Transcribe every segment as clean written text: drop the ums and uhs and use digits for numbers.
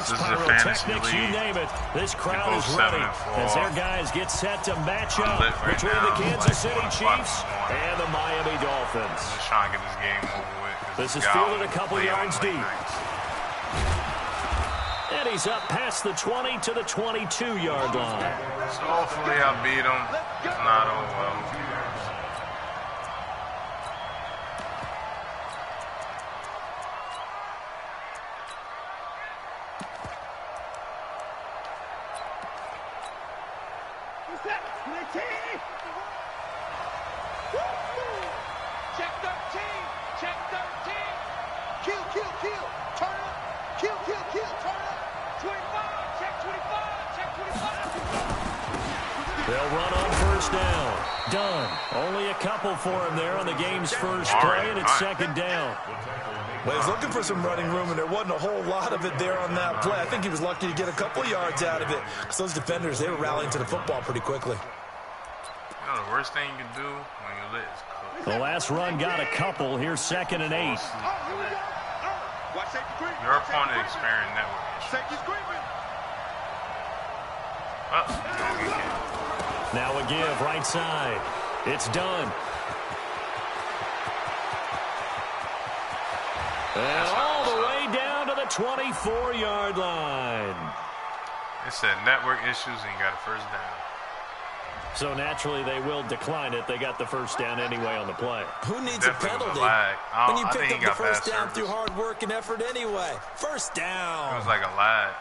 fireworks, pyrotechnics, you name it. This crowd is ready as their guys get set to match up between the Kansas City Chiefs and the Miami Dolphins. Just trying to get this game over with. This is fielded a couple yards deep. And he's up past the 20 to the 22-yard line. So hopefully I beat him. If not, oh well. Check 13. Check 13. Kill, kill, kill. Turn up. Kill, kill, kill. Turn up. 25. Check 25. Check 25. They'll run on first down. Done. Only a couple for him there on the game's first play, and it's second down. Well, he's looking for some running room, and there wasn't a whole lot of it there on that play. I think he was lucky to get a couple yards out of it, because those defenders, they were rallying to the football pretty quickly. You know the worst thing you can do when you're lit is cook. The last run got a couple. Here's 2nd and 8. Your opponent experienced network issues. Now a give right side. It's done. And all the way down to the 24-yard line. It said network issues and you got a first down. So naturally they will decline it. They got the first down anyway on the play. Who needs a penalty when you picked up the first down through hard work and effort anyway? First down. It was like a lag.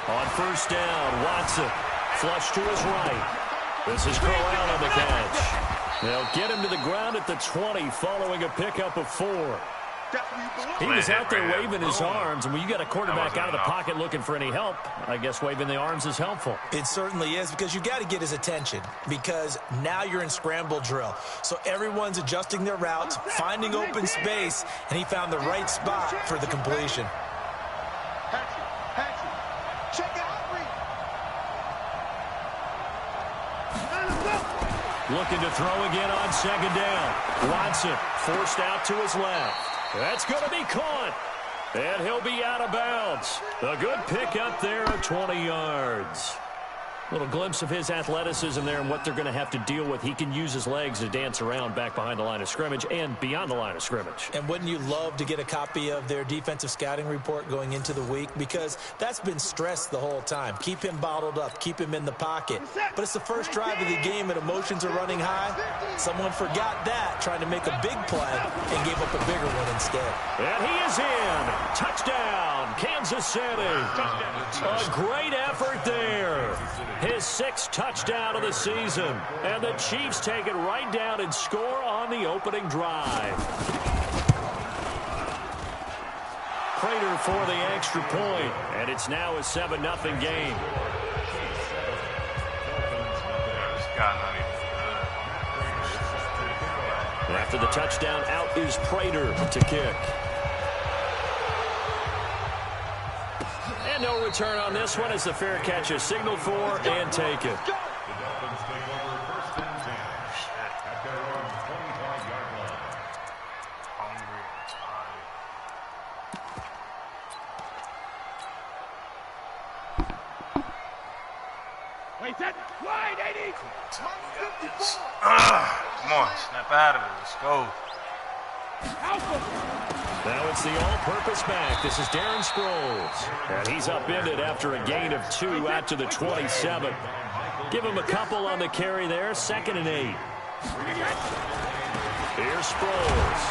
On first down, Watson, flush to his right. This is Corral on the catch. They'll get him to the ground at the 20 following a pickup of 4. He was out there waving his arms, and when you got a quarterback out of the pocket looking for any help, I guess waving the arms is helpful. It certainly is, because you got to get his attention, because now you're in scramble drill. So everyone's adjusting their routes, finding open space, and he found the right spot for the completion. Looking to throw again on 2nd down. Watson forced out to his left. That's going to be caught. And he'll be out of bounds. A good pickup there of 20 yards. Little glimpse of his athleticism there and what they're going to have to deal with. He can use his legs to dance around back behind the line of scrimmage and beyond the line of scrimmage. And wouldn't you love to get a copy of their defensive scouting report going into the week? Because that's been stressed the whole time. Keep him bottled up. Keep him in the pocket. But it's the first drive of the game and emotions are running high. Someone forgot that, trying to make a big play, and gave up a bigger one instead. And he is in. Touchdown, Kansas City. A great effort there. His 6th touchdown of the season. And the Chiefs take it right down and score on the opening drive. Prater for the extra point. And it's now a 7-0 game. After the touchdown, out is Prater to kick. And no return on this one as the fair catch is signaled for and taken. Come on, snap out of it. Let's go. Now it's the all-purpose back. This is Darren Sproles. And he's upended after a gain of 2 out to the 27. Give him a couple on the carry there. 2nd and 8. Here's Sproles.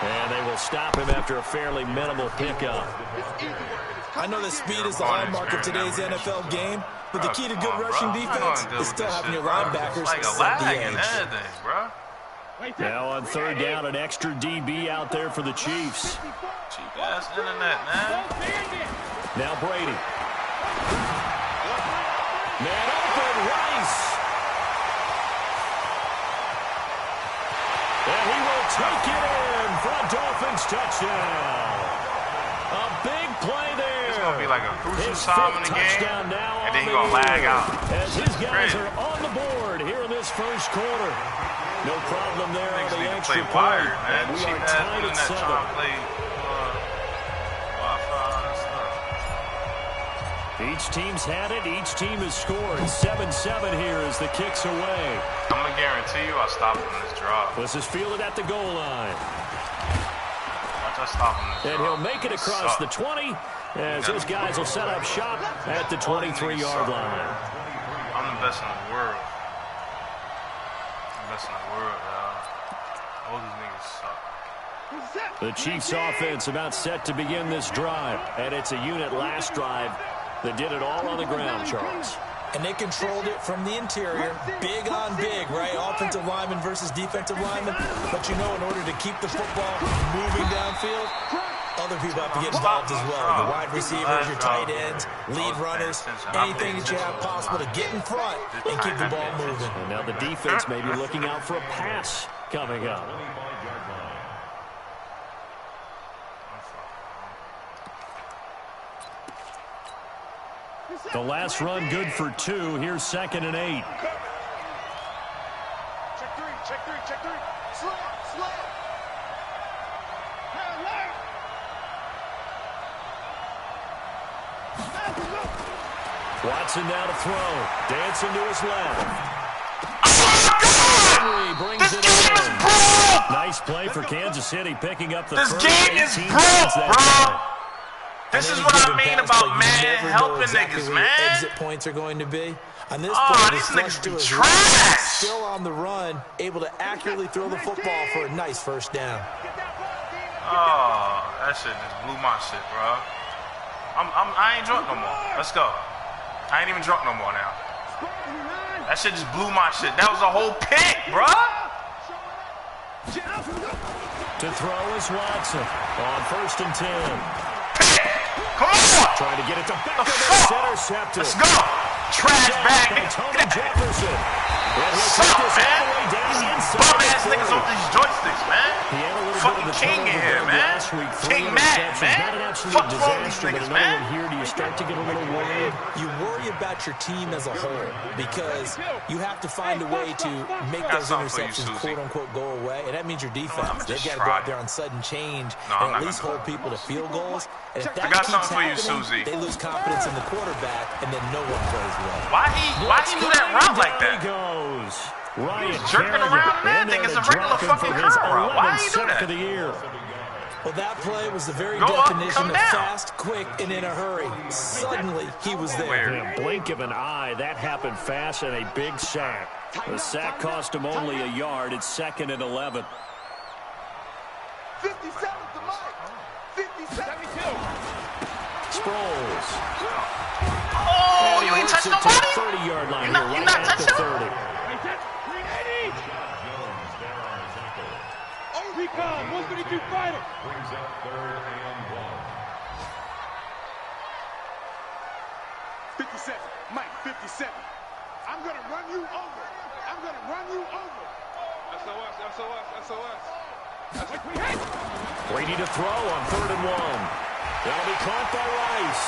And they will stop him after a fairly minimal pickup. I know that speed is the hallmark of today's NFL game, but the key to good rushing defense is still having your linebackers set the edge. Now on 3rd down, an extra DB out there for the Chiefs. Cheap-ass internet, man. Now Brady. Man open, Rice. And he will take it in from Dolphins touchdown. A big play there. It's going to be like a crucial time in the game, and then he's going to lag out. As his guys are on the board here in this first quarter. No problem there on the extra point. Man. We are tied at 7. Each team's had it. Each team has scored. 7-7 here as the kick's away. I'm going to guarantee you I'll stop him in this drive. This is fielded at the goal line. Watch I stop him in this drive. And he'll make it across the 20 as his guys will set up shop at the 23-yard line. I'm the best in the world. I'm the best in the world, y'all. All these niggas suck. The Chiefs offense about set to begin this drive. And it's a unit last drive that did it all on the ground, Charles. And they controlled it from the interior. Big on big, right? Offensive lineman versus defensive lineman. But you know, in order to keep the football moving downfield, other people have to get involved as well. Your wide receivers, your tight ends, lead runners, anything that you have possible to get in front and keep the ball moving. And now the defense may be looking out for a pass coming up. The last run good for 2. Here's 2nd and 8. Check three. Slow. Watson now to throw. Dancing to his left. Brings it in. Nice play for Kansas City, picking up the first. This game is broke, bro. This is what I mean about, man, helping exactly niggas, man. Exit points are going to be. On this point, these niggas be right, trash. still on the run, able to accurately throw the football for a nice first down. Oh, that shit just blew my shit, bro. I ain't drunk no more. Let's go. I ain't even drunk no more now. That shit just blew my shit. That was a whole pick, bro. To throw is Watson on 1st and 10. Come on! Trying to get it to Beckham. Intercepted. Let's go! Trash bag, nigga. Tony Jefferson. Suck, man. Bum-ass niggas on these joysticks, man. Fucking king in here, man. King Madden, man. Fuck wrong with these niggas, man. Here, do you start to get a little worried? You worry about your team as a whole because you have to find a way to make those interceptions, quote-unquote, go away, and that means your defense. They've got to go out there on sudden change and at least hold people to field goals. And if that keeps happening, they lose confidence in the quarterback, and then no one plays well. Why he do that route like that? He goes. Ryan jerking around that thing. It's a regular fucking curl route. Why he do that? Well, that play was the very definition of fast, quick, and in a hurry. Suddenly, he was there. In a blink of an eye, that happened fast and a big sack. The sack cost him only a yard. It's 2nd and 11. 57 to Mike. 57. Sproles. Oh, you ain't touched nobody? 30-yard line. You're not touching him? Recon, 132 fighter. Brings up 3rd and 1. 57, Mike, 57. I'm gonna run you over. SOS. Brady to throw on 3rd and 1. That'll be caught by Rice.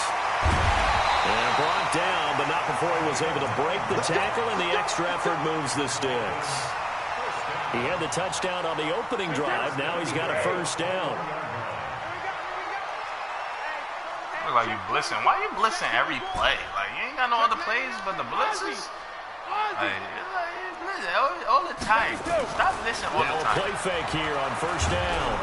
And brought down, but not before he was able to break the tackle, and the extra effort moves the sticks. He had the touchdown on the opening drive. Now he's got a first down. Look like you blitzing. Why you blitzing every play? Like, you ain't got no other plays but the blitzes? Like, all the time. Stop blitzing all the time. Now a play fake here on first down.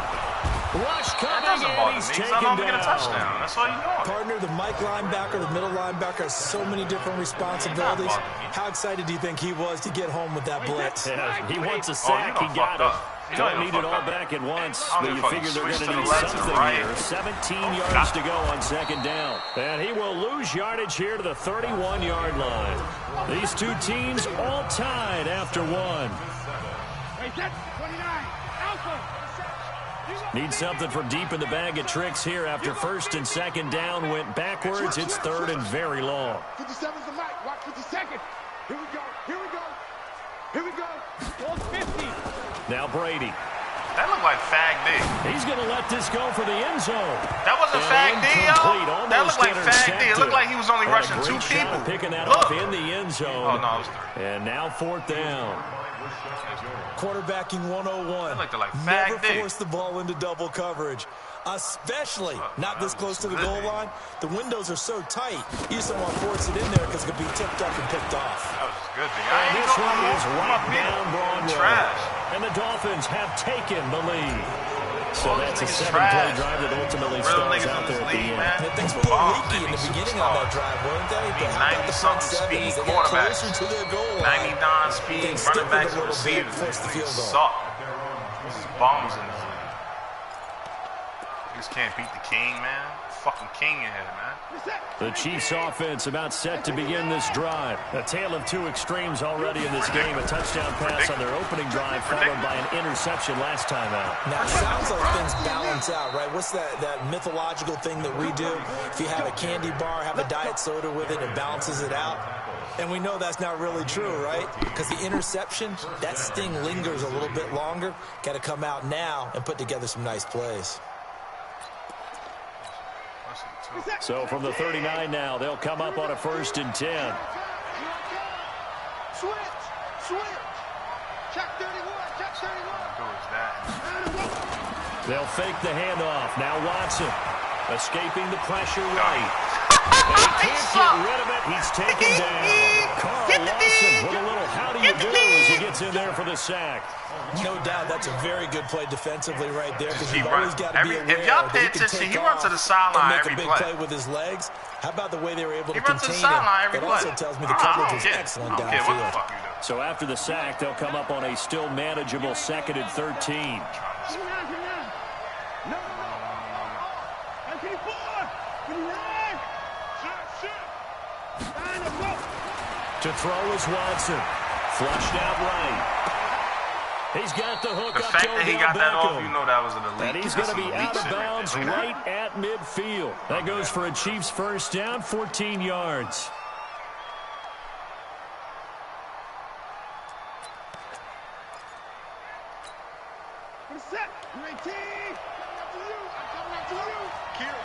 Rush coming, that doesn't bother me, he's because taken I'm going to get a down. touchdown. That's all you want. Partner, the Mike linebacker, the middle linebacker has so many different responsibilities. How excited do you think he was to get home with that blitz? Yeah, he wants a sack. He got it. Don't need it all back at once, but you figure they're going to need something here. 17 yards to go on 2nd down. And he will lose yardage here to the 31-yard line. These two teams all tied after one. Need something from deep in the bag of tricks here after 1st and 2nd down went backwards. It's 3rd and very long. 57's the mic. Watch 52nd. Here we go. Ball 50. Now Brady. That looked like Fag D. He's going to let this go for the end zone. That wasn't Fag D, yo. That looked like Fag D. It looked like he was only rushing 2 people. Picking that Look. off in the end zone. Oh, no, it was 3. And now 4th down. Quarterbacking 101. That looked like Fag Never D. force the ball into double coverage, especially not this close to the goal line. The windows are so tight, you just don't want to force it in there because it could be tipped up and picked off. That was a good thing. And this one is right down Broadway. Trash. And the Dolphins have taken the lead. So All that's a these niggas 7-play trash. drive that ultimately Real stalls niggas out in there this at the league, end. man. And things were a little Bombs, leaky in they the be beginning on that superstars. drive, weren't they? But how about the 90-something front sevens? speed They got quarterbacks. closer to their goal line. 99 speed Things running stiffened backs a and little bit, receivers. forced the field goal. Suck. This is bombs in this league. You just can't beat the king, man. Fucking king in here, man. The Chiefs offense about set to begin this drive. A tale of 2 extremes already in this game. A touchdown pass on their opening drive followed by an interception last time out. Now, it sounds like things balance out, right? What's that mythological thing that we do? If you have a candy bar, have a diet soda with it, it balances it out. And we know that's not really true, right? Because the interception, that sting lingers a little bit longer. Got to come out now and put together some nice plays. So from the 39 now, they'll come up on a 1st and 10. Switch. Check 31. Check 31. Who is that? They'll fake the handoff. Now Watson escaping the pressure right. And he can't get rid of it. He's taken down. Carl Lawson with a little how do you do as he gets in there for the sack. No doubt that's a very good play defensively right there because He you've runs. always got to be aware If y'all that pay he can attention, take he runs to the off sideline and every make a big play. play with his legs. How about the way they were able He to runs to the contain him? sideline every That play. also tells me the I coverage don't was care. excellent I don't care what the downfield. fuck you do. So after the sack, they'll come up on a still manageable 2nd and 13. To throw is Watson. Flushed out right. He's got the hook The up fact to that he got that off, Beckham. you know that was an elite. And he's going to that's be elite out of shit bounds there. right at midfield. That goes for a Chiefs 1st down, 14 yards. Set. UAT. I'm coming after you. Kill.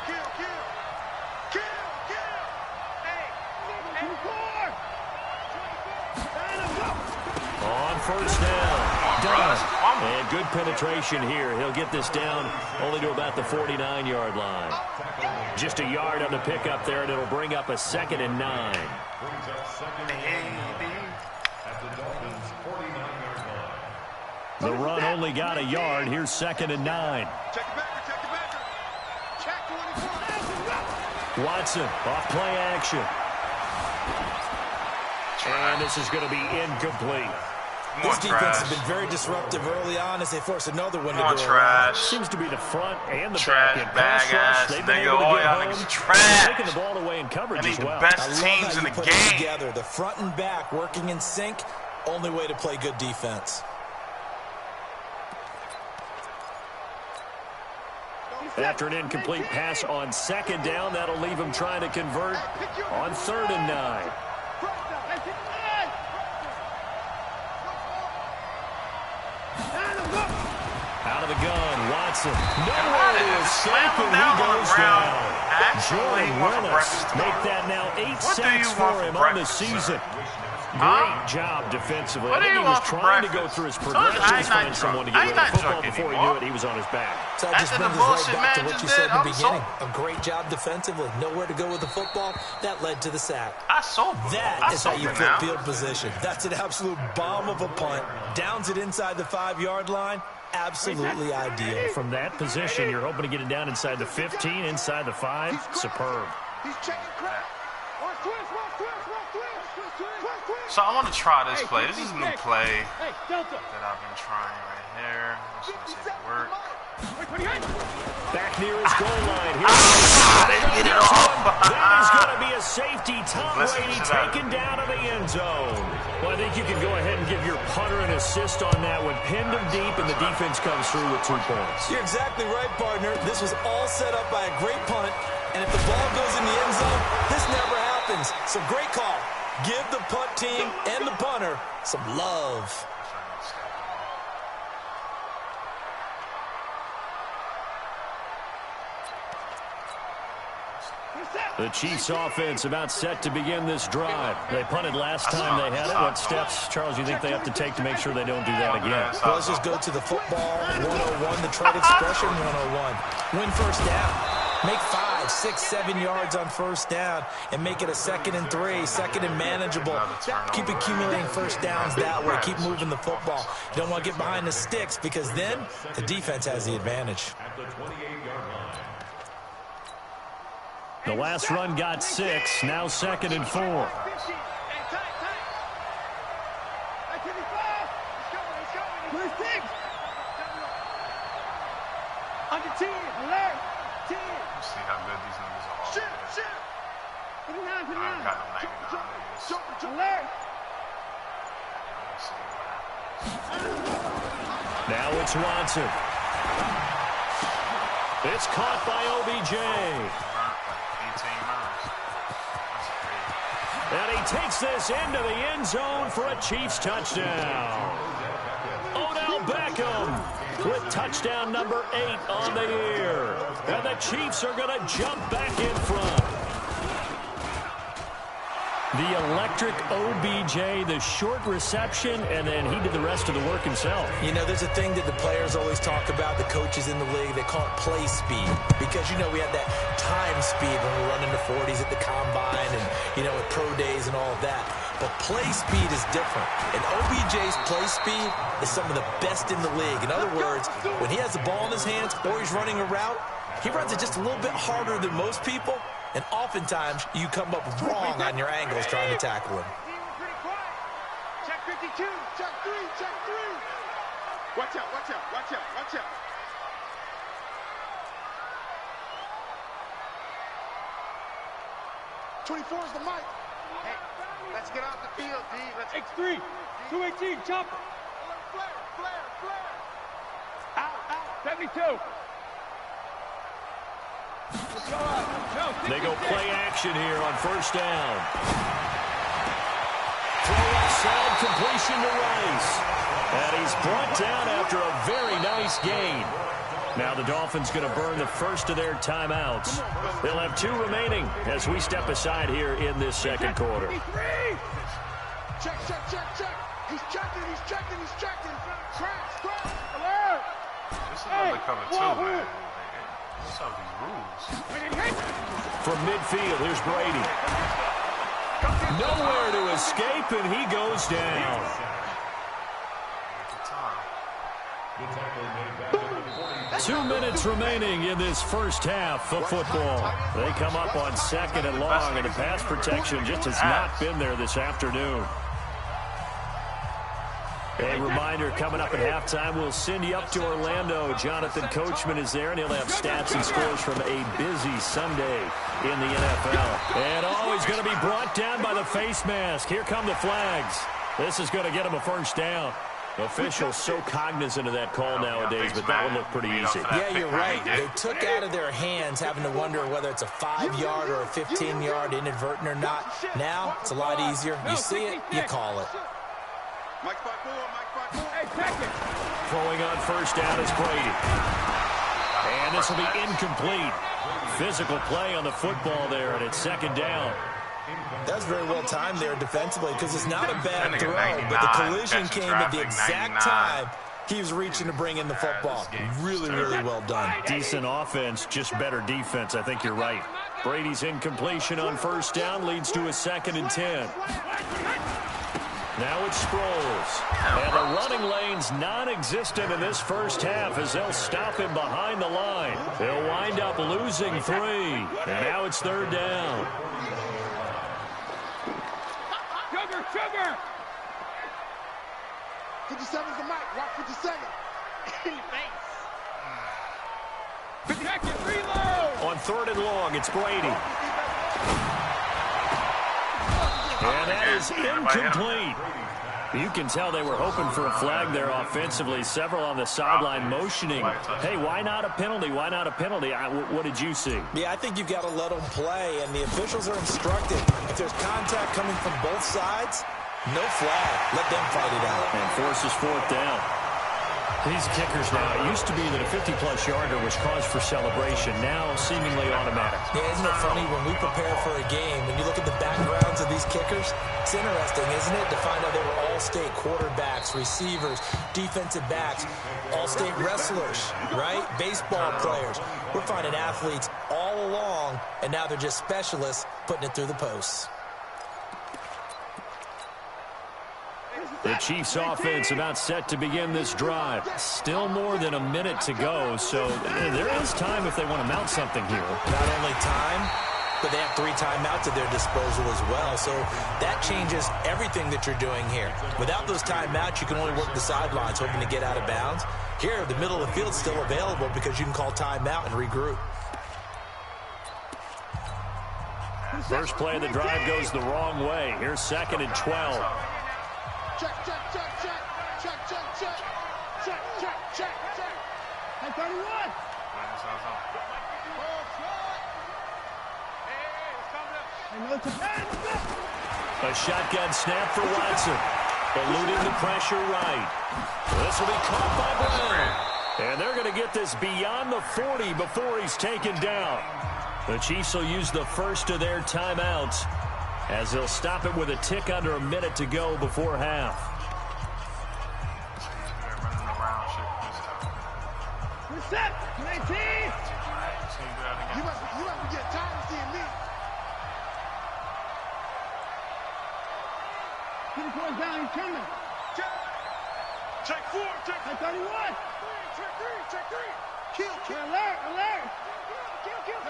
Hey. 24. On 1st down. Done. And good penetration here. He'll get this down only to about the 49-yard line. Just a yard on the pickup there, and it'll bring up a 2nd and 9. The run only got a yard. Here's 2nd and 9. Check the backer. Check 24. Watson off play action. And this is going to be incomplete. This defense has been very disruptive early on as they force another one to Come on, go trash. Seems to be the front and the Trash back end. bag Pass rush, ass they've been nigga. able to All get y'all home. niggas trash. Taking the ball away in coverage And as he's the well. best I love teams how in you the put it game. together. The front and back working in sync. Only way to play good defense. After an incomplete pass on 2nd down, that'll leave him trying to convert on 3rd and 9. Out of the gun, Watson. Nowhere to escape, and he goes down. Jordan Willis make that now 8 sacks for him on the season. Great job defensively. What I think do you he was want for trying to go breakfast? through his Told you, I progressions, ain't not find someone to drunk. I get ain't rid of the not football drunk before he anymore. knew it. He was on his back. So that just After the brings us bullshit right back to man what just you said in did, the I'm beginning. sober. A great job defensively. Nowhere to go with the football. That led to the sack. I sober. That is how you flip now. field position. That's an absolute bomb of a punt. Downs it inside the 5-yard line. Absolutely ideal. From that position, you're hoping to get it down inside the 15, inside the 5. Superb. He's checking crap. So I want to try this play. This is a new play that I've been trying right here. Let's see if it works. Back near his goal line. Get it off. That is going to be a safety. Tom Listen Brady to that. taken down to the end zone. Well, I think you can go ahead and give your punter an assist on that one. Pinned him deep, and the defense comes through with 2 points. You're exactly right, partner. This was all set up by a great punt. And if the ball goes in the end zone, this never happens. So great call. Give the punt team and the punter some love. The Chiefs offense about set to begin this drive. They punted last time they had it. What steps, Charles, you think they have to take to make sure they don't do that again? Well, let's just go to the football 101, the trade expression 101. Win first down. Make 5, 6, 7 yards on first down and make it a 2nd and 3, 2nd and manageable. Keep accumulating first downs that way. Keep moving the football. You don't want to get behind the sticks because then the defense has the advantage. The last run got 6, now 2nd and 4. See how good these niggas are. I ain't got no 99 Now it's Watson. It's caught by OBJ. And he takes this into the end zone for a Chiefs touchdown. Odell Beckham with touchdown number 8 on the year. And the Chiefs are going to jump back in front. The electric OBJ, the short reception, and then he did the rest of the work himself. You know, there's a thing that the players always talk about, the coaches in the league, they call it play speed. Because, you know, we had that time speed when we run into 40s at the combine and, you know, at pro days and all of that. But play speed is different. And OBJ's play speed is some of the best in the league. In other words, when he has the ball in his hands or he's running a route, he runs it just a little bit harder than most people. And oftentimes, you come up wrong on your angles trying to tackle him. Check 52, check 3, check 3. Watch out, watch out, watch out, watch out. '24 is the mic. Hey, let's get off the field, D. Let's X3, 218, chop it. Flare. Out, 72. They go play action here on first down. Throw outside, completion to Rice. And he's brought down after a very nice gain. Now the Dolphins going to burn the first of their timeouts. They'll have 2 remaining as we step aside here in this second quarter. Check. He's checking. Crash. Alert. This is another cover 2, man. What's up with these rules? From midfield, here's Brady. Nowhere to escape, and he goes down. 2 minutes remaining in this first half of football. They come up on 2nd and long, and the pass protection just has not been there this afternoon. A reminder, coming up at halftime, we'll send you up to Orlando. Jonathan Coachman is there, and he'll have stats and scores from a busy Sunday in the NFL. And he's going to be brought down by the face mask. Here come the flags. This is going to get him a first down. Officials so cognizant of that call nowadays, but that would look pretty easy. Yeah, you're right. They took out of their hands having to wonder whether it's a 5-yard or a 15-yard inadvertent or not. Now, it's a lot easier. You see it, you call it. Mike 5-4. Hey, check it. Throwing on first down is Brady. And this will be incomplete. Physical play on the football there, and it's 2nd down. That was very well timed there defensively because it's not a bad throw, but the collision came at the exact time he was reaching to bring in the football. Really well done. Decent offense, just better defense. I think you're right. Brady's incompletion on first down leads to a 2nd and 10. Now it's Sproles. And the running lane's non-existent in this first half as they'll stop him behind the line. They'll wind up losing 3. And now it's 3rd down. Sugar! 57's the mic. Watch 57. In the face. 50-second reload. On 3rd and long, it's Brady. And that is incomplete. You can tell they were hoping for a flag there offensively. Several on the sideline motioning. Hey, why not a penalty? Why not a penalty? What did you see? Yeah, I think you've got to let them play, and the officials are instructed. If there's contact coming from both sides, no flag. Let them fight it out. And forces 4th down. These kickers now, it used to be that a 50-plus yarder was cause for celebration. Now, seemingly automatic. Yeah, isn't it funny when we prepare for a game, when you look at the backgrounds of these kickers, it's interesting, isn't it, to find out they were all-state quarterbacks, receivers, defensive backs, all-state wrestlers, right? Baseball players. We're finding athletes all along, and now they're just specialists putting it through the posts. The Chiefs offense about set to begin this drive. Still more than a minute to go, so there is time if they want to mount something here. Not only time, but they have 3 timeouts at their disposal as well, so that changes everything that you're doing here. Without those timeouts, you can only work the sidelines, hoping to get out of bounds. Here, the middle of the field is still available because you can call timeout and regroup. First play of the drive goes the wrong way. Here's 2nd and 12. Check, check, check, check. Check, check, check. Check, check, check, check. Hey, 31. A shotgun snap for Watson. Eluding the pressure right. This will be caught by Brown. And they're going to get this beyond the 40 before he's taken down. The Chiefs will use the first of their timeouts, as they'll stop it with a tick under a minute to go before half. Reset, 19. You must get tired of seeing me. Get the boys down, he's coming. Check 4, check 31. Check 3. Kill. Alert. Kill.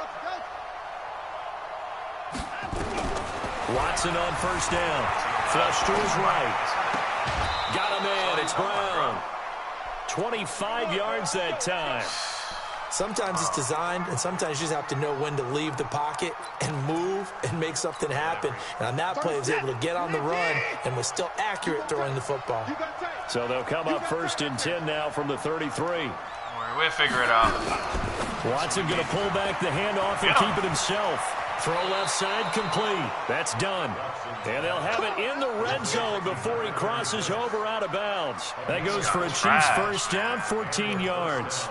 Watson on first down. Flush to his right. Got him in. It's Brown. 25 yards that time. Sometimes it's designed, and sometimes you just have to know when to leave the pocket and move and make something happen. And on that play, he was able to get on the run and was still accurate throwing the football. So they'll come up 1st and 10 now from the 33. We'll figure it out. Watson going to pull back the handoff and keep it himself. Throw left side complete. That's done. And they'll have it in the red zone before he crosses over out of bounds. That goes for a Chiefs first down, 14 yards.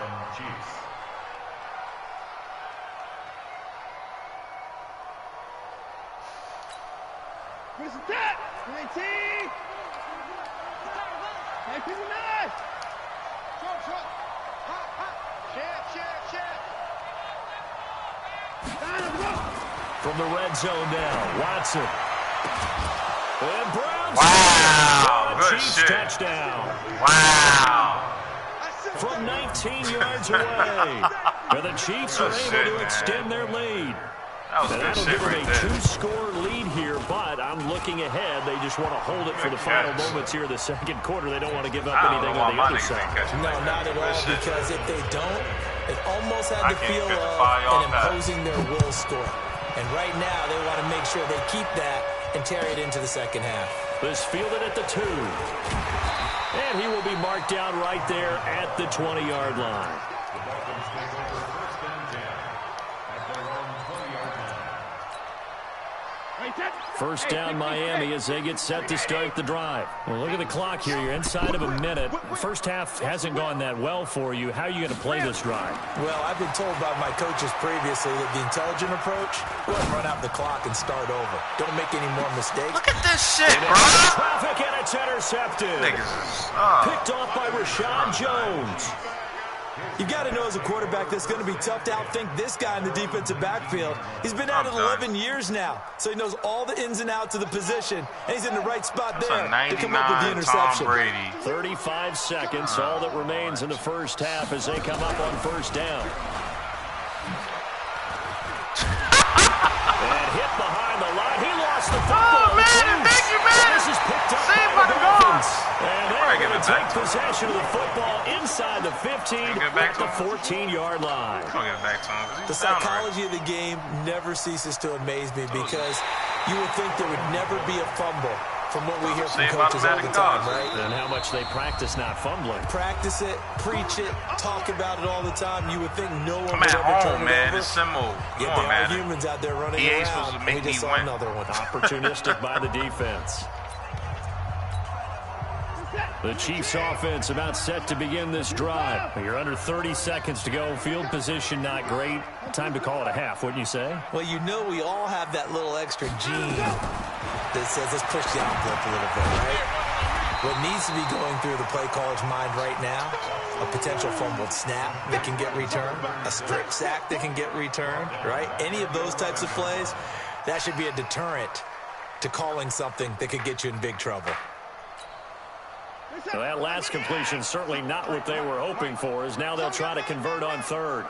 Where's the tap? 19. 19. Short. From the red zone now, Watson. And Brown. Wow, good Chiefs shit. Touchdown. Wow. From 19 yards away. And the Chiefs are able to extend their lead. That was And good that'll shit give them right a there. 2-score lead here, but I'm looking ahead. They just want to hold it for the final moments here in the second quarter. They don't want to give up anything on the other side. No, not at all, because if they don't, it almost had the feel get the of fire off an that. imposing their will score. And right now, they want to make sure they keep that and carry it into the second half. This fielded at the 2. And he will be marked down right there at the 20-yard line. First down Miami as they get set to start the drive. Well, look at the clock here. You're inside of a minute. The first half hasn't gone that well for you. How are you going to play this drive? Well, I've been told by my coaches previously that the intelligent approach, go ahead and run out the clock and start over. Don't make any more mistakes. Look at this shit, bro. Traffic, and it's intercepted. Niggas is, Picked off by Rashad Jones. You got to know as a quarterback that's going to be tough to outthink this guy in the defensive backfield. He's been at it 11 years now, so he knows all the ins and outs of the position, and he's in the right spot there to come up with the interception. Tom Brady. 35 seconds, all that remains in the first half as they come up on first down. And hit behind the line. He lost the football. Oh, man, thank you, man. This is picked up See by about the the Dolphins. goal. And they're going to take possession of the football inside the 15 at the 14-yard line. I'll get it back to him. The psychology of the game never ceases to amaze me because you would think there would never be a fumble from what we hear from coaches all the time, right? And how much they practice not fumbling. Practice it, preach it, talk about it all the time. You would think no one I'm would at ever turn home, it man. over. It's simple. Yet Come on, there are man. humans out there running He ain't around. supposed to make and we just me saw win. another one. Opportunistic by the defense. The Chiefs offense about set to begin this drive. You're under 30 seconds to go. Field position not great. Time to call it a half, wouldn't you say? Well, you know we all have that little extra gene that says let's push the envelope a little bit, right? What needs to be going through the play caller's mind right now, a potential fumbled snap that can get returned, a strip sack that can get returned, right? Any of those types of plays, that should be a deterrent to calling something that could get you in big trouble. Well, that last completion certainly not what they were hoping for, as now they'll try to convert on third.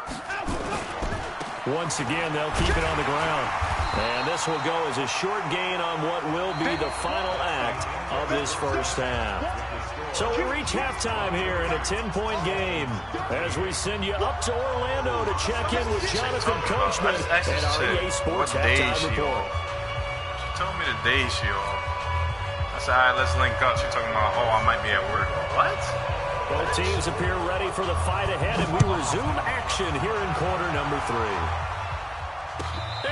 Once again, they'll keep it on the ground. And this will go as a short gain on what will be the final act of this first half. So we reach halftime here in a 10-point game as we send you up to Orlando to check in with Jonathan Coachman and our EA Sports Halftime Report. She told me the day she off. I said, all right, let's link up. She's talking about, oh, I might be at work. What? Both teams appear ready for the fight ahead, and we resume action here in quarter number 3.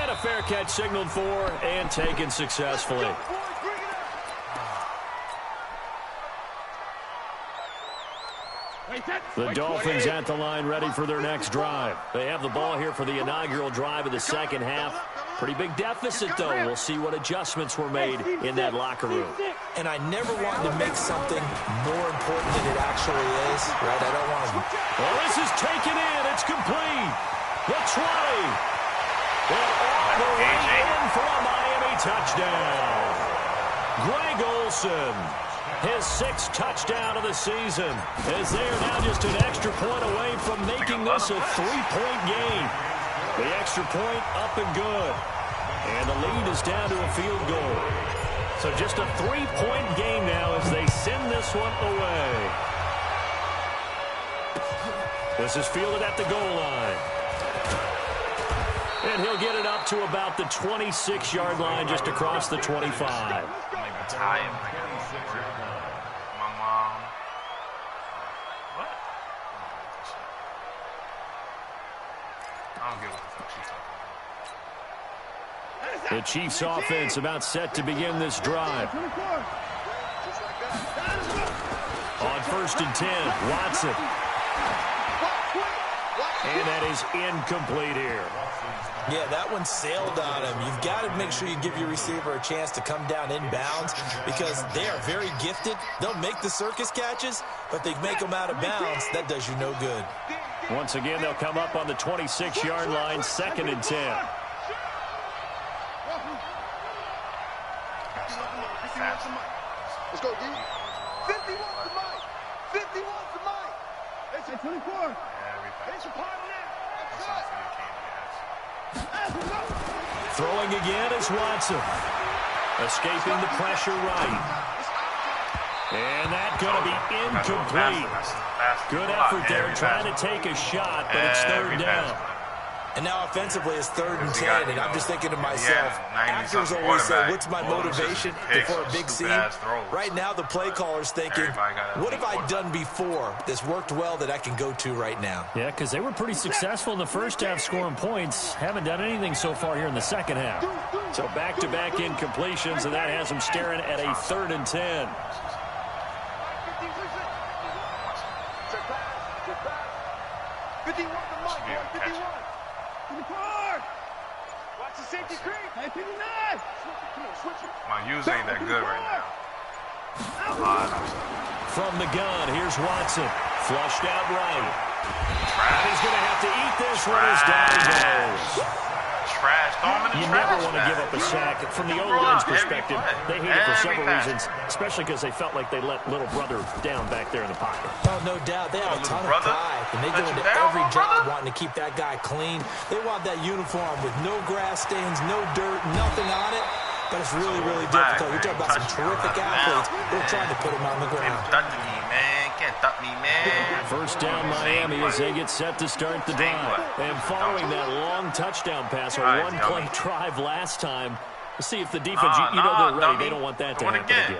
And a fair catch signaled for and taken successfully. The Dolphins at the line ready for their next drive. They have the ball here for the inaugural drive of the second half. Pretty big deficit, though. We'll see what adjustments were made in that locker room. And I never want to make something more important than it actually is, right? I don't want to... Well, this is taken in. It's complete. The 20. And all the way in for a Miami touchdown. Greg Olsen, his 6th touchdown of the season, as they are now just an extra point away from making this a 3-point game. The extra point up and good. And the lead is down to a field goal. So just a 3-point game now as they send this one away. This is fielded at the goal line. And he'll get it up to about the 26-yard line, just across the 25. My mom. What? I don't get what the fuck she's talking about. The Chiefs offense about set to begin this drive. On 1st and 10, Watson. And that is incomplete here. Yeah, that one sailed on him. You've got to make sure you give your receiver a chance to come down inbounds because they are very gifted. They'll make the circus catches, but they make them out of bounds. That does you no good. Once again, they'll come up on the 26-yard line, 2nd and 10. Let's go, D. 51 to Mike. 51 to Mike. That's 24. It's a part of that. Throwing again is Watson. Escaping the pressure right. And that's going to be incomplete. Good effort there, trying to take a shot, but it's 3rd down. And now offensively it's 3rd and 10, and I'm just thinking to myself, actors always say, what's my motivation before a big scene? Right now the play caller's thinking, what have I done before that's worked well that I can go to right now? Yeah, because they were pretty successful in the first half scoring points. Haven't done anything so far here in the second half. So back-to-back incompletions, and that has them staring at a 3rd and 10. My use ain't that good right now. From the gun, here's Watson. Flushed out right. And he's going to have to eat this one as down goes. Trash. You never want to give up a sack. From the O-line's perspective, they hate it for several reasons, especially because they felt like they let little brother down back there in the pocket. Oh, no doubt. They have a ton of pride, and they go into every job wanting to keep that guy clean. They want that uniform with no grass stains, no dirt, nothing on it. But it's really, really difficult. You're talking about some terrific athletes. They're trying to put him on the ground. Can't duck me, man. First down Miami as they get set to start the drive. And following that long touchdown pass, a one-play drive last time, we'll see if the defense, you know they're ready. They don't want that to happen again.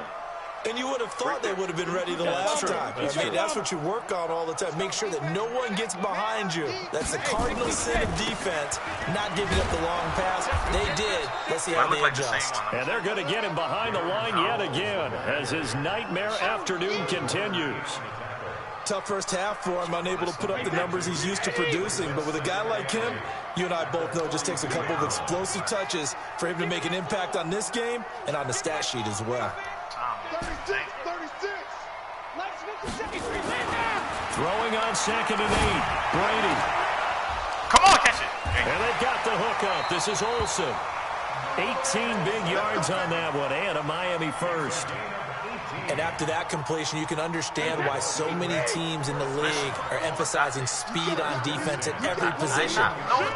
And you would have thought they would have been ready the last time. I mean, that's what you work on all the time. Make sure that no one gets behind you. That's the cardinal sin of defense, not giving up the long pass. They did. Let's see how they adjust. And they're going to get him behind the line yet again as his nightmare afternoon continues. Tough first half for him, unable to put up the numbers he's used to producing. But with a guy like him, you and I both know it just takes a couple of explosive touches for him to make an impact on this game and on the stat sheet as well. 36, 36. Throwing on 2nd and 8. Brady. Come on, catch it. And they've got the hook up. This is Olsen. 18 big yards on that one, and a Miami first. And after that completion, you can understand why so many teams in the league are emphasizing speed on defense at every position.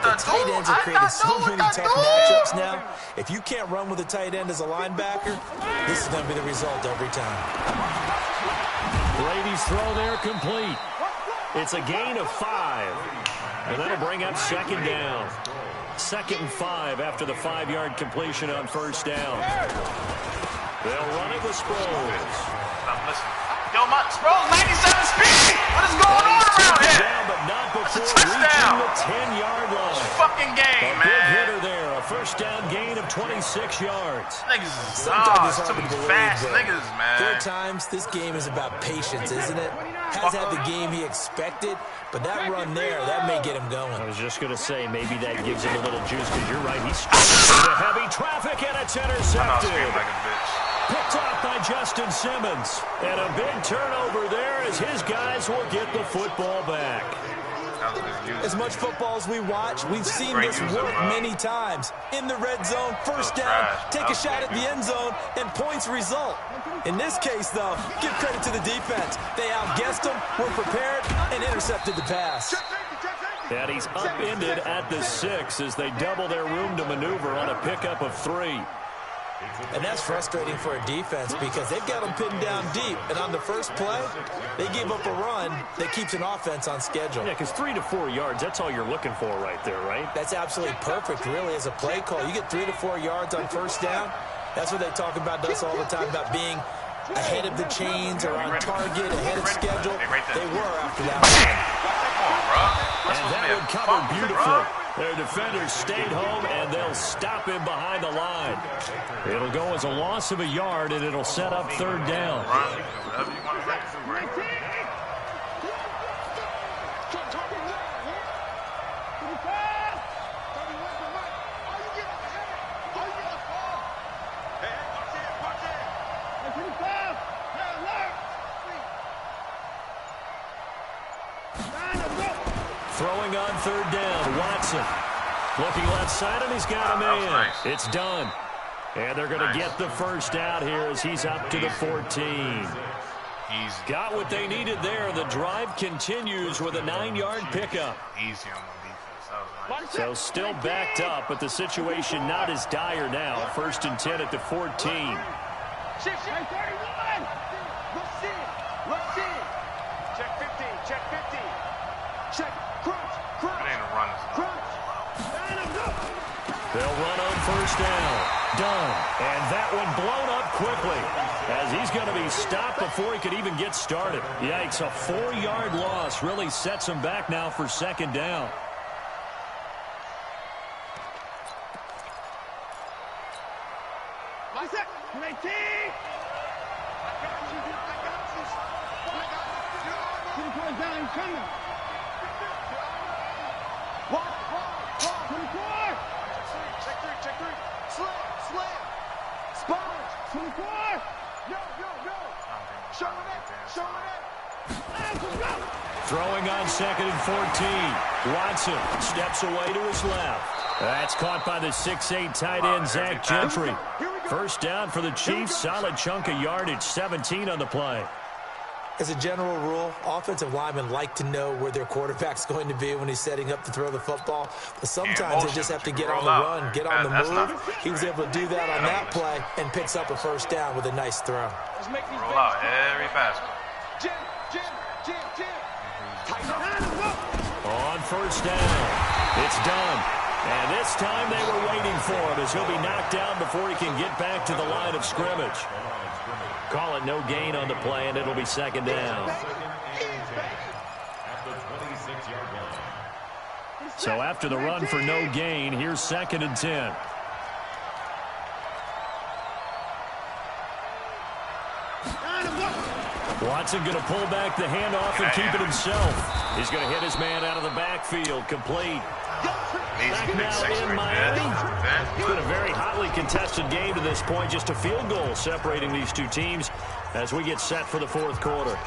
The tight ends have created so many tough matchups now. If you can't run with a tight end as a linebacker, this is going to be the result every time. Brady's throw there complete. It's a gain of 5. And that'll bring up 2nd down. 2nd and 5 after the 5-yard completion on 1st down. They'll run it with Sproles. Listen. Yo, Sproles, 97 speed. What is going on around here? Down, but not before reaching the 10-yard line. Fucking game, man. Big hitter there. A 1st down gain of 26 yards. Niggas is Sometimes it's too hard to believe, fast but niggas, man. there are times this game is about patience, isn't it? Has had the game he expected, but that run there, that may get him going. I was just going to say, maybe that gives him a little juice, because you're right. He's straight into heavy traffic, and it's intercepted. Like a bitch. Picked off by Justin Simmons. And a big turnover there as his guys will get the football back. As much football as we watch, we've seen this work many times. In the red zone, 1st down, take a shot at the end zone, and points result. In this case, though, give credit to the defense. They outguessed them, were prepared, and intercepted the pass. And he's upended at the 6 as they double their room to maneuver on a pickup of 3. And that's frustrating for a defense because they've got them pinned down deep. And on the first play, they gave up a run that keeps an offense on schedule. Yeah, because 3 to 4 yards, that's all you're looking for right there, right? That's absolutely perfect, really, as a play call. You get 3 to 4 yards on 1st down. That's what they talk about to us all the time, about being ahead of the chains or on target, ahead of schedule. They were after that one. And that would cover beautifully. Their defenders stayed home, and they'll stop him behind the line. It'll go as a loss of a yard, and it'll set up 3rd down. Throwing on 3rd down, Watson. Looking left side, and he's got a man. Nice. It's done. And they're going to get the 1st out here as he's up to the 14. Easy. Got what they needed there. The drive continues with a 9-yard pickup. Easy on the defense. That was nice. So still backed up, but the situation not as dire now. 1st and 10 at the 14. Shift, 31. Let's see. Let's see. Check 15. Check 15. Check. Crunch. Crunch. It ain't a run. Crunch. They'll run on 1st down. Done. And that one blown up quickly as he's going to be stopped before he could even get started. Yikes, a 4-yard loss really sets him back now for 2nd down. Throwing on 2nd and 14. Watson steps away to his left. That's caught by the 6'8" tight end, Zach Gentry. 1st down for the Chiefs. Solid chunk of yardage, 17 on the play. As a general rule, offensive linemen like to know where their quarterback's going to be when he's setting up to throw the football. But sometimes they just have to get on the run, get on the move. He was able to do that on that play and picks up a 1st down with a nice throw. Roll out every pass. On 1st down, it's done. And this time they were waiting for him as he'll be knocked down before he can get back to the line of scrimmage. Call it no gain on the play, and it'll be second down. So after the run for no gain, here's 2nd and 10. Watson going to pull back the handoff and keep it himself. He's going to hit his man out of the backfield. Complete. Back now in Miami. It's been a very hotly contested game to this point. Just a field goal separating these two teams as we get set for the 4th quarter.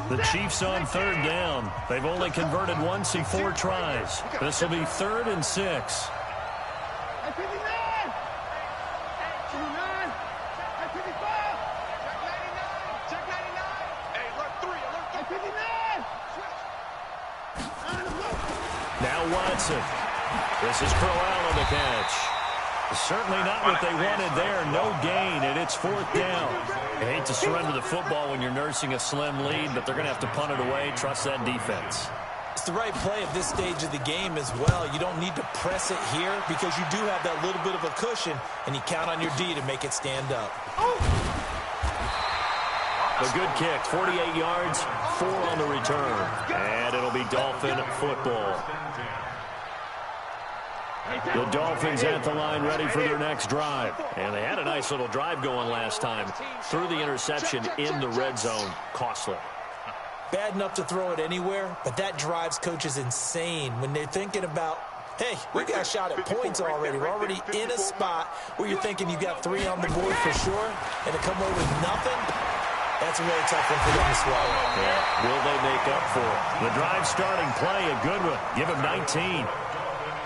The Chiefs on 3rd down. They've only converted once in 4 tries. This will be 3rd and 6. Now Watson. This is Crowell on the catch. Certainly not what they wanted there. No gain, and it's 4th down. You hate to surrender the football when you're nursing a slim lead, but they're going to have to punt it away. Trust that defense. It's the right play at this stage of the game as well. You don't need to press it here because you do have that little bit of a cushion, and you count on your D to make it stand up. A good kick, 48 yards, 4 on the return. And it'll be Dolphin football. The Dolphins at the line ready for their next drive. And they had a nice little drive going last time. Threw the interception in the red zone. Costly. Bad enough to throw it anywhere, but that drives coaches insane when they're thinking about, hey, we got a shot at points already. We're already in a spot where you're thinking you got 3 on the board for sure, and to come away with nothing, that's a really tough one for them to swallow. Yeah. Will they make up for it? The drive starting play, a good one. Give him 19.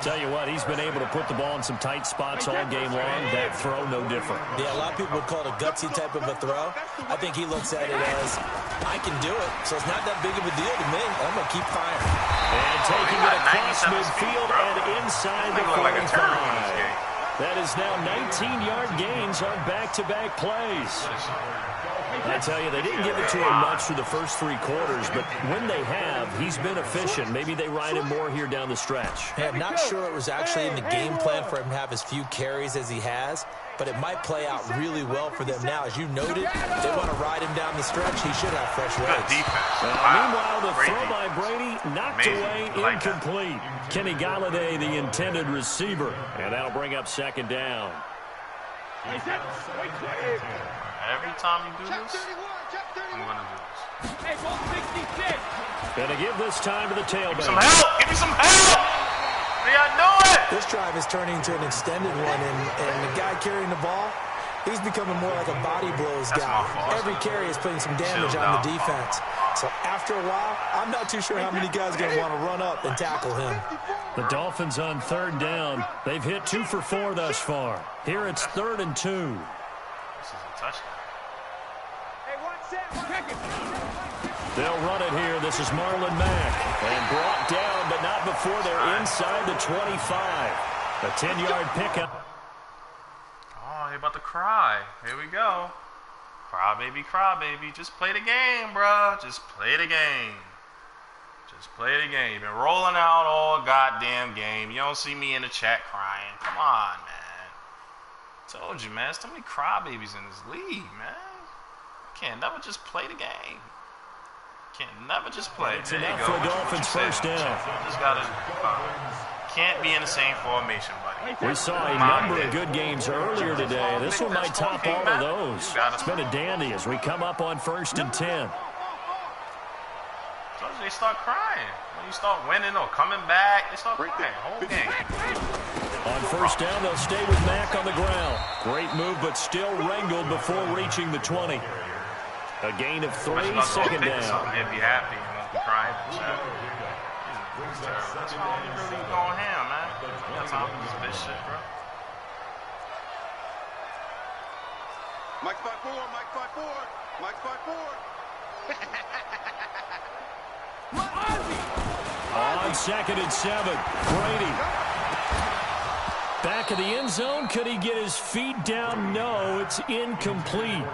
Tell you what, he's been able to put the ball in some tight spots all game long. That throw, no different. Yeah, a lot of people would call it a gutsy type of a throw. I think he looks at it as, I can do it, so it's not that big of a deal to me. I'm going to keep firing. And taking it across midfield and inside the 45. That is now 19-yard gains on back-to-back plays. I tell you, they didn't give it to him much through the first 3 quarters, but when they have, he's been efficient. Maybe they ride him more here down the stretch. Yeah, I'm not sure it was actually in the game plan for him to have as few carries as he has, but it might play out really well for them now. As you noted, they want to ride him down the stretch. He should have fresh legs. Meanwhile, the throw by Brady knocked away, incomplete. Kenny Galladay, the intended receiver, and that'll bring up 2nd down. Every time you do this, I'm going to do this. Gonna give this time to the tailback. Give me some help! Give me some help! What are y'all doing? This drive is turning into an extended one, and the guy carrying the ball, he's becoming more like a body blows guy. Every carry is putting some damage on the defense. So after a while, I'm not too sure how many guys are going to want to run up and tackle him. The Dolphins on 3rd down. They've hit 2 for 4 thus far. Here it's 3rd and 2. This is a touchdown. They'll run it here. This is Marlon Mack. And brought down, but not before they're inside the 25. A 10-yard pickup. Oh, you're about to cry. Here we go. Cry, baby. Just play the game, bro. Just play the game. Just play the game. You've been rolling out all goddamn game. You don't see me in the chat crying. Come on, man. Told you, man. There's too many crybabies in this league, man. Can't never just play the game. Can't never just play. It's enough for Dolphins first down. Just gotta. Can't be in the same formation, buddy. We saw a number of good games earlier today. This one might top all of those. It's been a dandy as we come up on 1st and 10. So they start crying. When you start winning or coming back, they start crying. Whole game. On 1st down, they'll stay with Mack on the ground. Great move, but still wrangled before reaching the 20. A gain of 3, 2nd down. He'd be happy and won't be crying. That's why I'm really going ham, man. You got time for this bitch shit, bro. Mike 5-4, Mike 5-4, Mike 5-4. On 2nd and 7, Brady. Back of the end zone. Could he get his feet down? No, it's incomplete.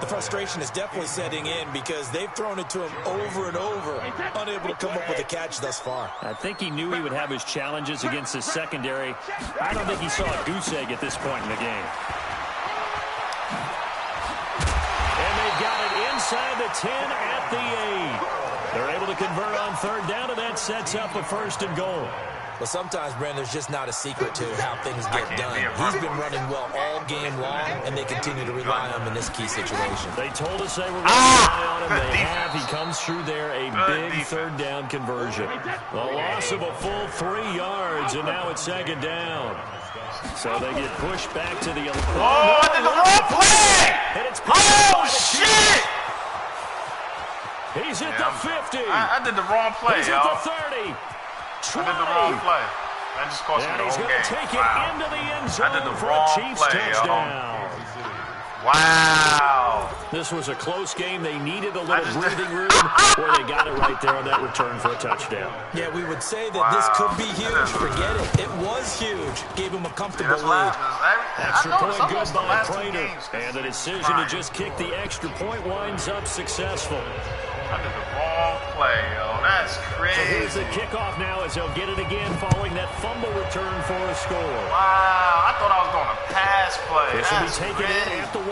The frustration is definitely setting in because they've thrown it to him over and over, unable to come up with a catch thus far. I think he knew he would have his challenges against his secondary. I don't think he saw a goose egg at this point in the game. And they've got it inside the 10 at the 8. They're able to convert on third down, and that sets up a 1st and goal. Well, sometimes, Brandon, there's just not a secret to how things get done. He's been running well all game long, and they continue to rely on him in this key situation. They told us they were going to rely on him. They have. He comes through there, a big third down conversion. The loss of a full 3 yards, and now it's 2nd down. So they get pushed back to the 11. Oh, I did the wrong play! And it's Oh, shit! He's at the 50. I did the wrong play, He's y'all. at the 30. I did the wrong play. That just cost me the whole game. Take it into the end zone. I did the for wrong a Chiefs play, touchdown. Wow. This was a close game. They needed a little breathing room where they got it right there on that return for a touchdown. Yeah, we would say that this could be huge. Forget it. It was huge. Gave him a comfortable lead. Extra point good by Prater. And the decision to just kick the extra point winds up successful. I did the wrong play, yo. That's crazy. So here's the kickoff now as they'll get it again following that fumble return for a score. Wow, I thought I was going to pass play. This will be taken in at the 1.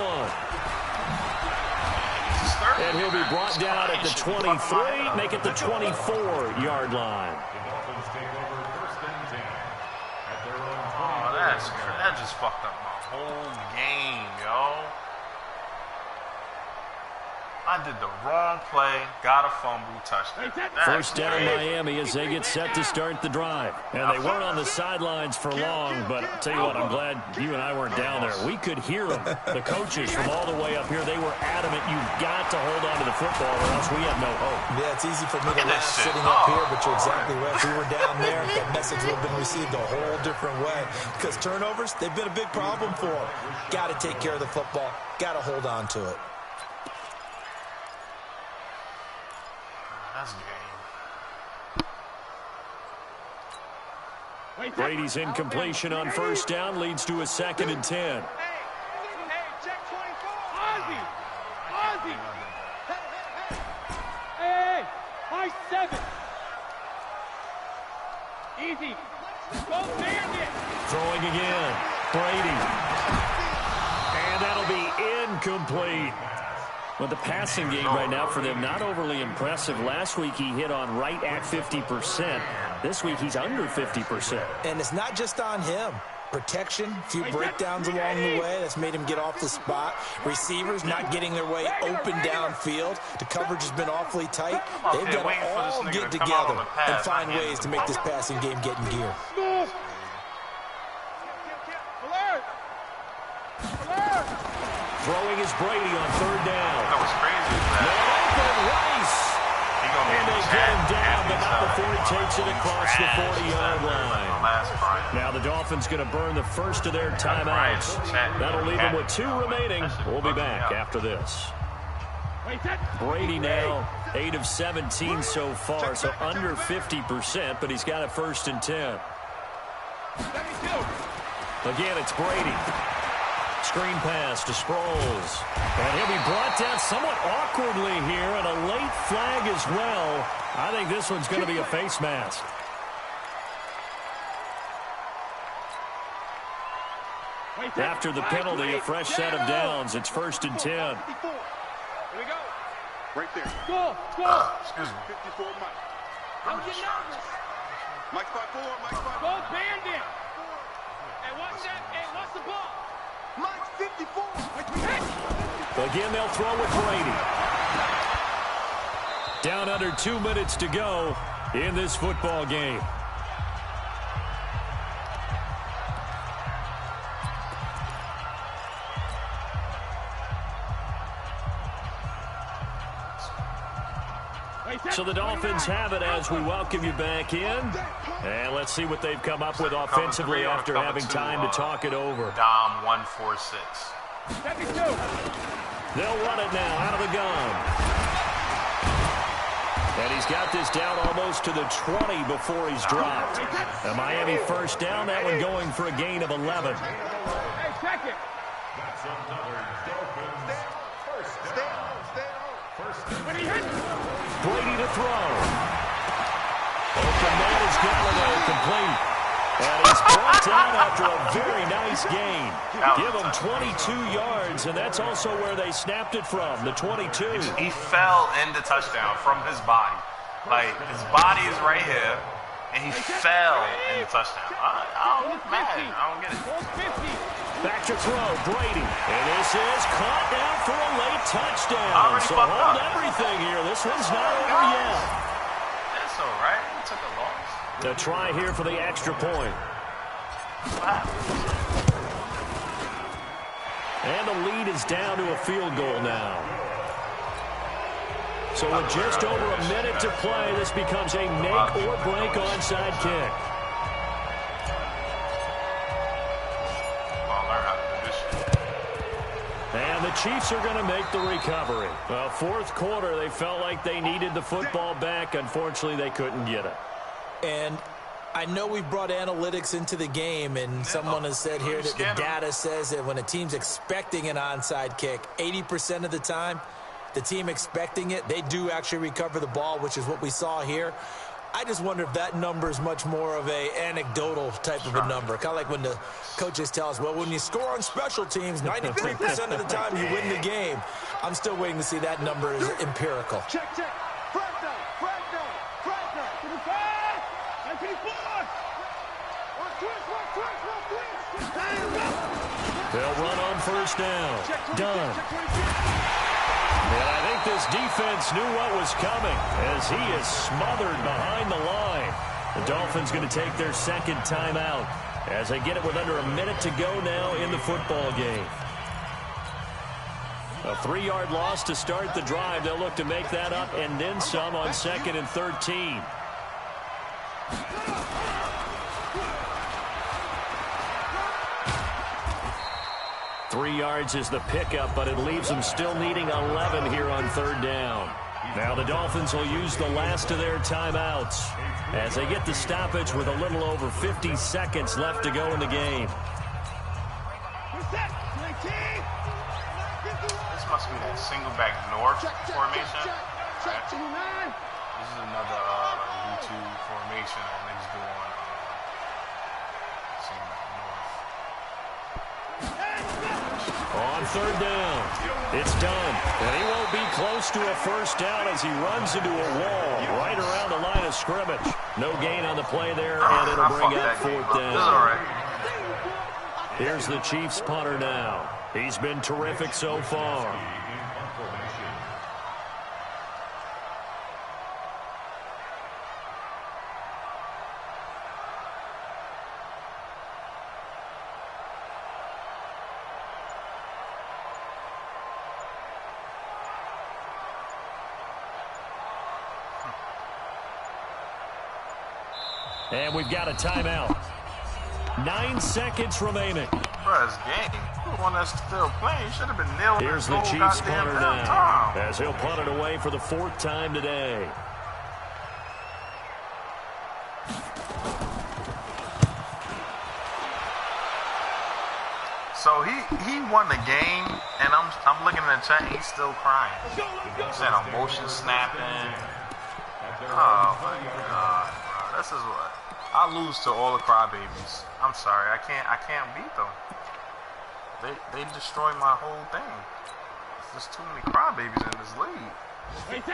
And he'll be brought down at the 23, make it the 24-yard line. Oh, that just fucked up my whole game, yo. I did the wrong play, got a fumble, touchdown. First down Miami as they get set to start the drive. And they weren't on the sidelines for long, but I'll tell you what, I'm glad you and I weren't down there. We could hear them. The coaches from all the way up here, they were adamant, you've got to hold on to the football or else we have no hope. Yeah, it's easy for me to laugh sitting up here, but you're exactly right. If we were down there, that message would have been received a whole different way. Because turnovers, they've been a big problem for them. Got to take care of the football. Got to hold on to it. That's game. Brady's incompletion on first down leads to a 2nd and 10. Hey, check 24. Ozzy. Hey, high 7. Easy. Go Bandit. Throwing again. Brady. And that'll be incomplete. Well, the passing game right now for them, not overly impressive. Last week he hit on right at 50%. This week he's under 50%. And it's not just on him. Protection, a few breakdowns along the way. That's made him get off the spot. Receivers not getting their way open downfield. The coverage has been awfully tight. They've got to all get together and find ways to make this passing game get in gear. Throwing is Brady on third down. That was crazy. And they get him down, but not before he takes it across the 40-yard line. Now the Dolphins going to burn the first of their timeouts. That'll leave them with 2 remaining. We'll be back after this. Brady now 8 of 17 so far, so under 50%, but he's got a 1st and 10. Again, it's Brady. Screen pass to Sproles. And he'll be brought down somewhat awkwardly here, and a late flag as well. I think this one's going to be a face mask. After the penalty, a fresh set of downs. It's 1st and 10. Here we go. Right there. Go. Excuse me. 54 Mike. Don't get nervous. Mike 5-4, Mike 5-4. Go Bandit. Hey, what's that? Hey, what's the ball? Mike 54. Again, they'll throw with Brady. Down under 2 minutes to go in this football game. So the Dolphins have it as we welcome you back in. And let's see what they've come up with offensively after having time to talk it over. Dom 146. They'll run it now out of the gun. And he's got this down almost to the 20 before he's dropped. A Miami first down, that one going for a gain of 11. Hey, check it. That's another Dolphins first down. Brady to throw. Open man is Galloway complete. And he's brought down after a very nice gain. Give him 22 yards, and that's also where they snapped it from, the 22. He fell in the touchdown from his body. Like, his body is right here, and he fell in the touchdown. I don't get mad. I don't get it. Back to throw, Brady. And this is caught down for a late touchdown. So hold everything here. This one's not over yet. That's all right. He took a loss. A try here for the extra point. And the lead is down to a field goal now. So with just over a minute to play, this becomes a make or break onside kick. And the Chiefs are going to make the recovery. Well, fourth quarter, they felt like they needed the football back. Unfortunately, they couldn't get it. And I know we brought analytics into the game, and someone has said here that the data says that when a team's expecting an onside kick, 80% of the time, the team expecting it, they do actually recover the ball, which is what we saw here. I just wonder if that number is much more of a anecdotal type of a number. Kind of like when the coaches tell us, well, when you score on special teams, 93% of the time you win the game. I'm still waiting to see that number is empirical. Check. Frag down. To the side. And to the forward. One twist. They'll run on first down. Done. And I think this defense knew what was coming as he is smothered behind the line. The Dolphins going to take their second timeout as they get it with under a minute to go now in the football game. A 3-yard loss to start the drive. They'll look to make that up and then some on 2nd and 13. Three yards is the pickup, but it leaves them still needing 11 here on third down. Now the Dolphins will use the last of their timeouts as they get the stoppage with a little over 50 seconds left to go in the game. This must be that single back north formation. Right? This is another YouTube formation that niggas do on single back north. On third down, it's done. And he won't be close to a first down as he runs into a wall right around the line of scrimmage. No gain on the play there, and it'll bring up fourth down. This is all right. Here's the Chiefs punter now. He's been terrific so far. And we've got a timeout. 9 seconds remaining. Bro, it's game. The one that's still playing, you should have been kneeling. Here's the Chiefs punter now as he'll punt it away for the 4th time today. So he won the game, and I'm looking at the chat, and he's still crying. He said I'm motion snapping. Oh my God, bro. This is what I lose to all the crybabies. I'm sorry, I can't beat them. They destroy my whole thing. There's too many crybabies in this league.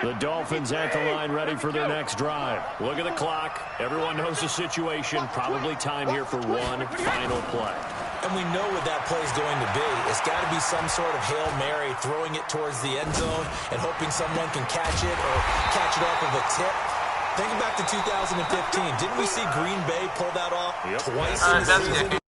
The Dolphins at the line ready for their next drive. Look at the clock. Everyone knows the situation. Probably time here for one final play. And we know what that play is going to be. It's got to be some sort of Hail Mary, throwing it towards the end zone and hoping someone can catch it or catch it off of a tip. Think back to 2015. Didn't we see Green Bay pull that off twice in the season?